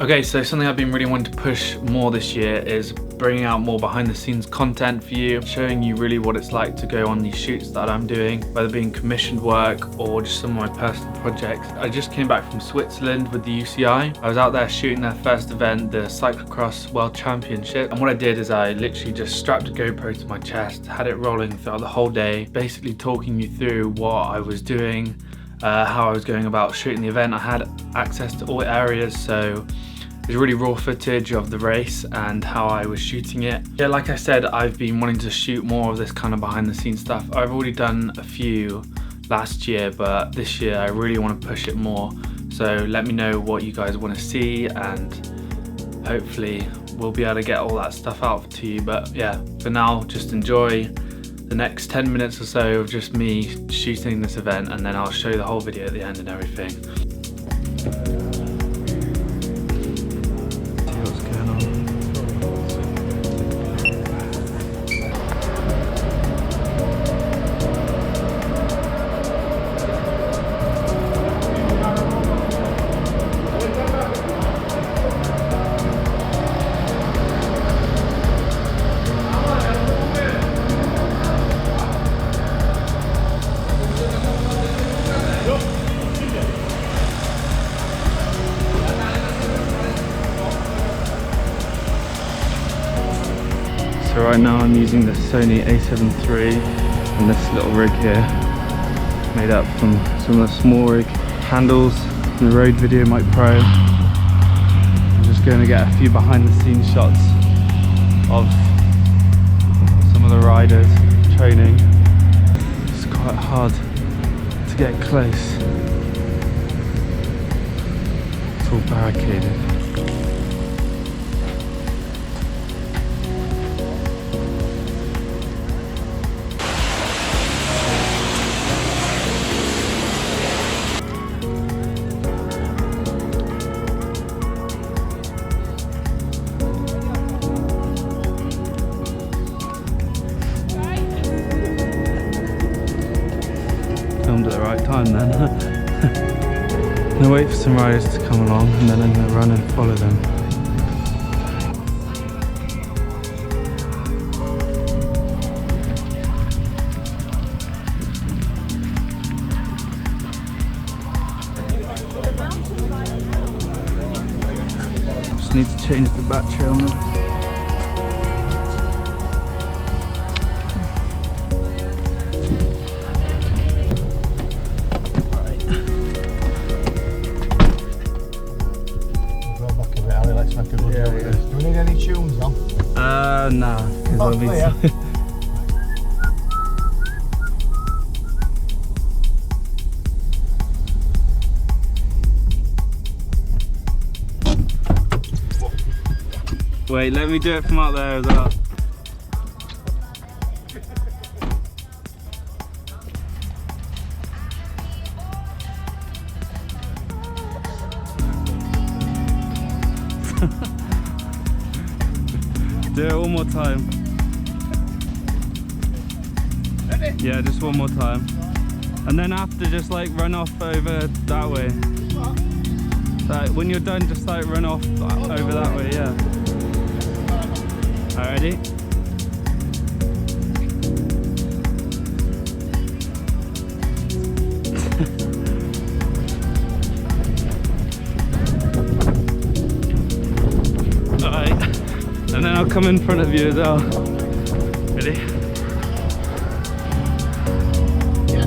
Okay, so something I've been really wanting to push more this year is bringing out more behind the scenes content for you, showing you really what it's like to go on these shoots that I'm doing, whether being commissioned work or just some of my personal projects. I just came back from Switzerland with the UCI. I was out there shooting their first event, the Cyclo-Cross World Championships. And what I did is I literally just strapped a GoPro to my chest, had it rolling throughout the whole day, basically talking you through what I was doing, how I was going about shooting the event. I had access to all areas, so it was really raw footage of the race and how I was shooting it. Yeah, like I said, I've been wanting to shoot more of this kind of behind the scenes stuff. I've already done a few last year, but this year I really want to push it more. So let me know what you guys want to see, and hopefully we'll be able to get all that stuff out to you. But yeah, for now, just enjoy the next 10 minutes or so of just me shooting this event, and then I'll show you the whole video at the end and everything. So right now I'm using the Sony A7 III and this little rig here, made up from some of the small rig handles from the Rode Video Mic Pro. I'm just going to get a few behind the scenes shots of some of the riders training. It's quite hard to get close. It's all barricaded. Filmed at the right time then. I'm gonna wait for some riders to come along and then I'm gonna run and follow them. Just need to change the battery on them. Do we need any tunes on? Nah, because I'll be... Wait, let me do it from out there as well. Do it one more time. Ready? Yeah, just one more time. And then after, just like run off over that way. Like when you're done, just like run off over that way, yeah. Alright, ready? Alright. And then I'll come in front of you as well. Ready? Yeah.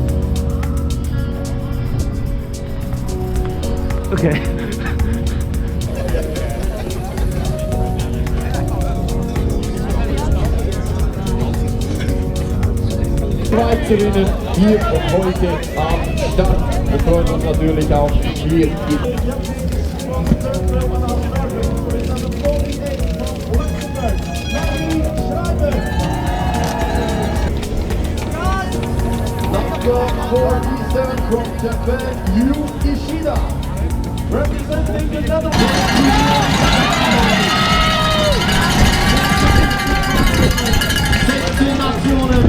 Okay. Schweizerinnen hier heute am Start. Wir freuen uns natürlich auch hier. Number 47 from Japan, Ishida, representing the Netherlands. 16 Nationen.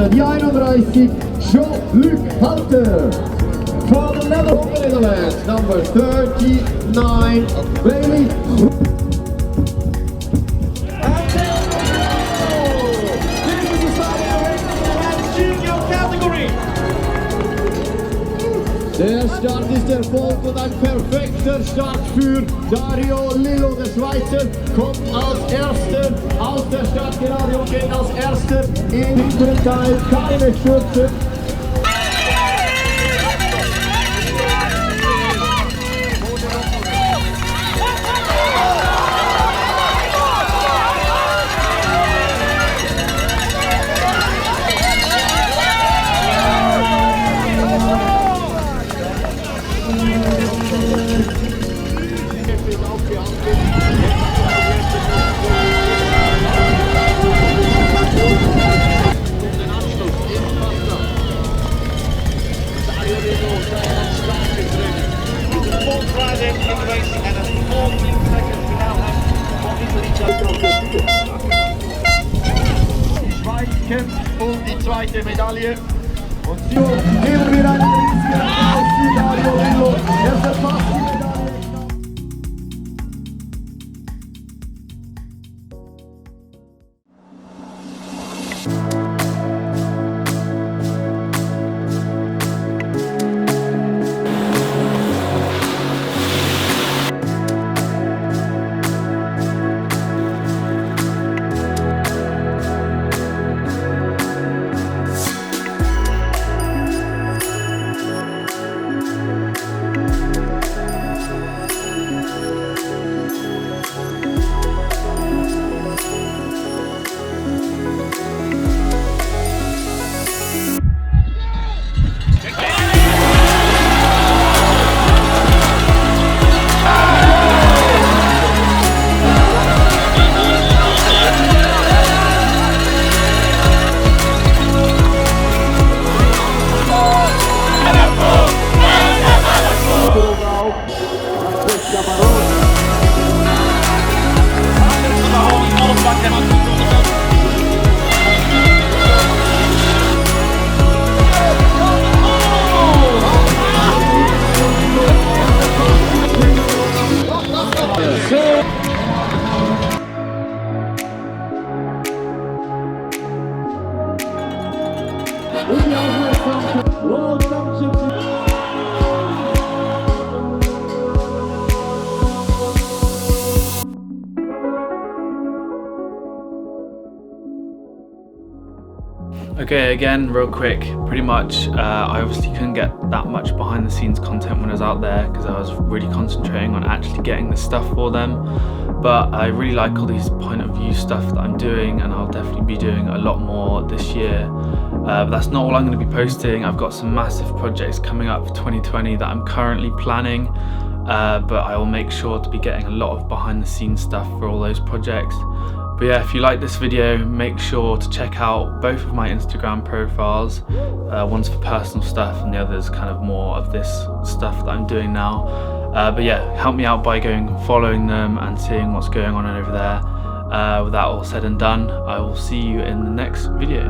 starten die 31, Jean-Luc Halter. For the Netherlands, number 39, Bailey. Der Start ist erfolgt und ein perfekter Start für Dario Lillo. Der Schweizer kommt als Erster aus der Stadt gerade und geht als Erster in den hinteren Teil. Keine Stürze. Kämpft um die zweite Medaille. Und so geben wir einen riesigen Applaus für Dario Lillo. Er verpasst die Medaille. World Championships. Okay, again, real quick, pretty much, I obviously couldn't get that much behind the scenes content when I was out there because I was really concentrating on actually getting the stuff for them. But I really like all these point of view stuff that I'm doing, and I'll definitely be doing a lot more this year. But that's not all I'm going to be posting. I've got some massive projects coming up for 2020 that I'm currently planning, but I will make sure to be getting a lot of behind the scenes stuff for all those projects. But yeah, if you like this video, make sure to check out both of my Instagram profiles. One's for personal stuff and the other's kind of more of this stuff that I'm doing now. But yeah, help me out by going and following them and seeing what's going on over there. With that all said and done, I will see you in the next video.